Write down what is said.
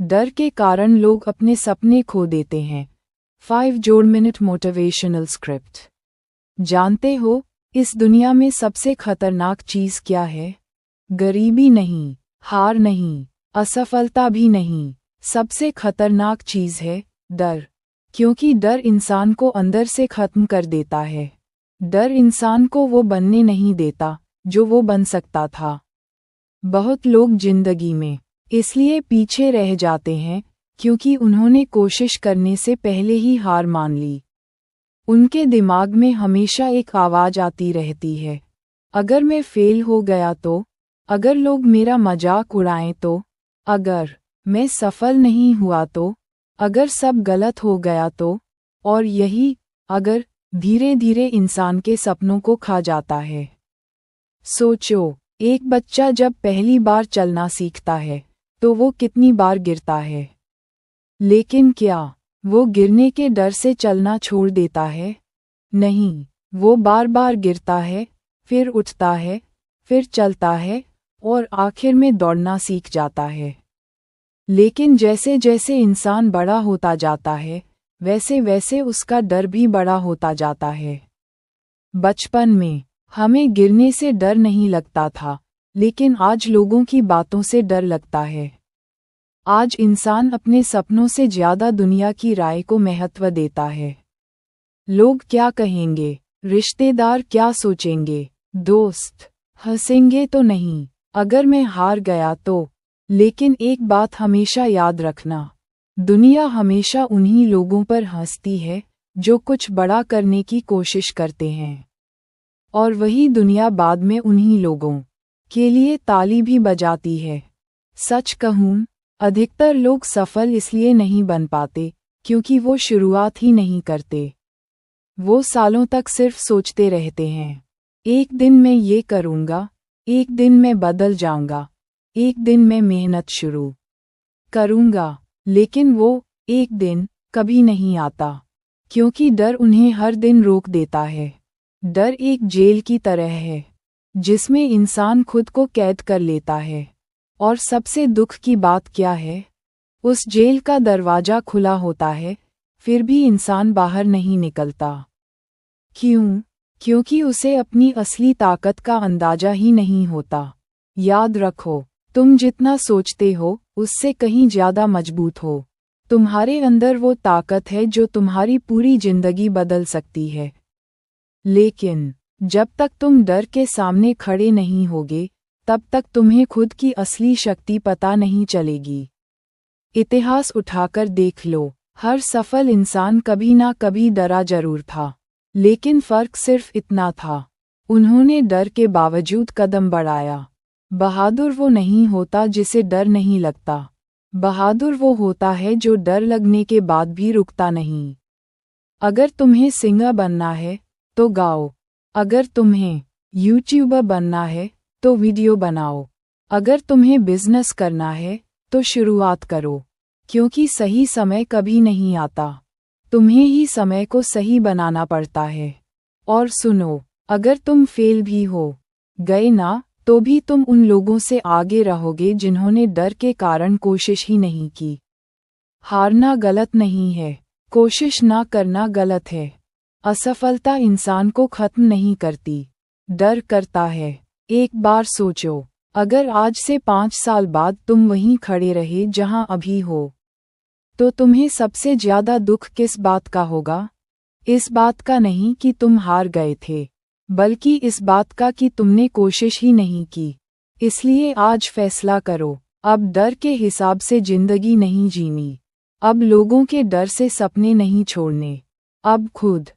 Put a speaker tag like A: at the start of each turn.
A: डर के कारण लोग अपने सपने खो देते हैं। 5 जोड़ मिनट मोटिवेशनल स्क्रिप्ट। जानते हो, इस दुनिया में सबसे खतरनाक चीज़ क्या है? गरीबी नहीं, हार नहीं, असफलता भी नहीं। सबसे खतरनाक चीज़ है डर। क्योंकि डर इंसान को अंदर से खत्म कर देता है। डर इंसान को वो बनने नहीं देता जो वो बन सकता था। बहुत लोग जिंदगी में इसलिए पीछे रह जाते हैं क्योंकि उन्होंने कोशिश करने से पहले ही हार मान ली। उनके दिमाग में हमेशा एक आवाज़ आती रहती है, अगर मैं फेल हो गया तो, अगर लोग मेरा मजाक उड़ाएं तो, अगर मैं सफल नहीं हुआ तो, अगर सब गलत हो गया तो। और यही अगर धीरे धीरे इंसान के सपनों को खा जाता है। सोचो, एक बच्चा जब पहली बार चलना सीखता है तो वो कितनी बार गिरता है, लेकिन क्या वो गिरने के डर से चलना छोड़ देता है? नहीं, वो बार बार गिरता है, फिर उठता है, फिर चलता है और आखिर में दौड़ना सीख जाता है। लेकिन जैसे जैसे इंसान बड़ा होता जाता है, वैसे वैसे उसका डर भी बड़ा होता जाता है। बचपन में हमें गिरने से डर नहीं लगता था, लेकिन आज लोगों की बातों से डर लगता है। आज इंसान अपने सपनों से ज़्यादा दुनिया की राय को महत्व देता है। लोग क्या कहेंगे, रिश्तेदार क्या सोचेंगे, दोस्त हंसेंगे तो नहीं, अगर मैं हार गया तो। लेकिन एक बात हमेशा याद रखना, दुनिया हमेशा उन्हीं लोगों पर हंसती है जो कुछ बड़ा करने की कोशिश करते हैं, और वही दुनिया बाद में उन्हीं लोगों के लिए ताली भी बजाती है। सच कहूं, अधिकतर लोग सफल इसलिए नहीं बन पाते क्योंकि वो शुरुआत ही नहीं करते। वो सालों तक सिर्फ सोचते रहते हैं, एक दिन मैं ये करूँगा, एक दिन मैं बदल जाऊंगा, एक दिन मैं मेहनत शुरू करूँगा। लेकिन वो एक दिन कभी नहीं आता, क्योंकि डर उन्हें हर दिन रोक देता है। डर एक जेल की तरह है जिसमें इंसान खुद को कैद कर लेता है। और सबसे दुख की बात क्या है, उस जेल का दरवाज़ा खुला होता है, फिर भी इंसान बाहर नहीं निकलता। क्यों? क्योंकि उसे अपनी असली ताकत का अंदाजा ही नहीं होता। याद रखो, तुम जितना सोचते हो उससे कहीं ज़्यादा मजबूत हो। तुम्हारे अंदर वो ताकत है जो तुम्हारी पूरी जिंदगी बदल सकती है। लेकिन जब तक तुम डर के सामने खड़े नहीं होगे, तब तक तुम्हें खुद की असली शक्ति पता नहीं चलेगी। इतिहास उठाकर देख लो, हर सफल इंसान कभी ना कभी डरा जरूर था, लेकिन फर्क सिर्फ इतना था, उन्होंने डर के बावजूद कदम बढ़ाया। बहादुर वो नहीं होता जिसे डर नहीं लगता, बहादुर वो होता है जो डर लगने के बाद भी रुकता नहीं। अगर तुम्हें सिंगर बनना है तो गाओ, अगर तुम्हें यूट्यूबर बनना है तो वीडियो बनाओ, अगर तुम्हें बिजनेस करना है तो शुरुआत करो। क्योंकि सही समय कभी नहीं आता, तुम्हें ही समय को सही बनाना पड़ता है। और सुनो, अगर तुम फेल भी हो गए ना, तो भी तुम उन लोगों से आगे रहोगे जिन्होंने डर के कारण कोशिश ही नहीं की। हारना गलत नहीं है, कोशिश ना करना गलत है। असफलता इंसान को खत्म नहीं करती, डर करता है। एक बार सोचो, अगर आज से 5 साल बाद तुम वहीं खड़े रहे जहां अभी हो, तो तुम्हें सबसे ज्यादा दुख किस बात का होगा? इस बात का नहीं कि तुम हार गए थे, बल्कि इस बात का कि तुमने कोशिश ही नहीं की। इसलिए आज फैसला करो, अब डर के हिसाब से जिंदगी नहीं जीनी, अब लोगों के डर से सपने नहीं छोड़ने, अब खुद